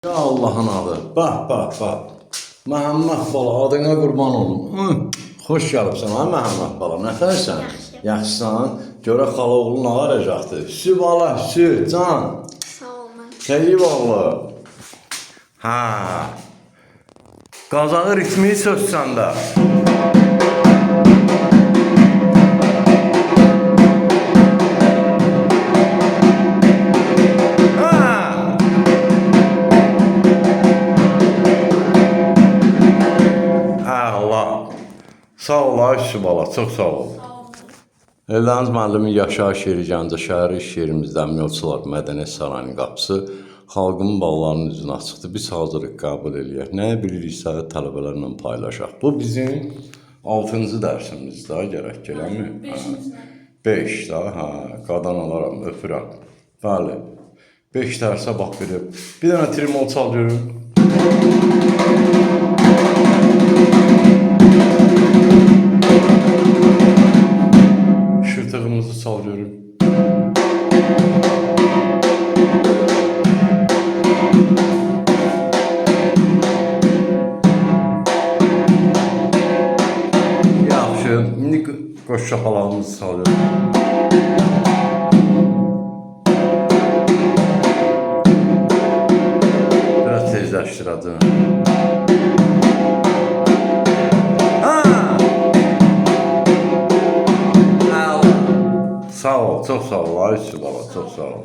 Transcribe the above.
Ya Allah'ın adı. Bak bak bak. Məhəmməd bala adına qurban olum. Xoş gəlibsən ha Məhəmməd bala. Nətərsən? Yaxşısan? Görə xala oğlun ağaracaqdır. Süt bala, süt, can. Sağ olun. Keyif oğlu. Ha. Qazağı ritmi söz səndə. Sağ ol Ayşe bala, çox sağ ol. Evləniz müəllimin yaşayış yeri Gəncə şəhəri iş yerimizdən Miyolçular Mədəniyyət Sarayının qapısı xalqın ballarının üzünə açıqdır. Biz hazırıq qəbul eləyək. Nəyə biliriksə tələbələrlə paylaşaq. Bu bizim 6-cı dərsimizdə gərək gələmi? 5 də, hə, qadan alaram, öpürəm. Bəli. 5 dərsə bax bir dənə trimol çal görüm. Şırtığımızı çal görüm. Yaxşı, indi qoş şapalağımızı çal görüm. Biraz tezləşdirəcəm. Sağ ol, çok sağ ol Ayşe baba, çok sağ ol.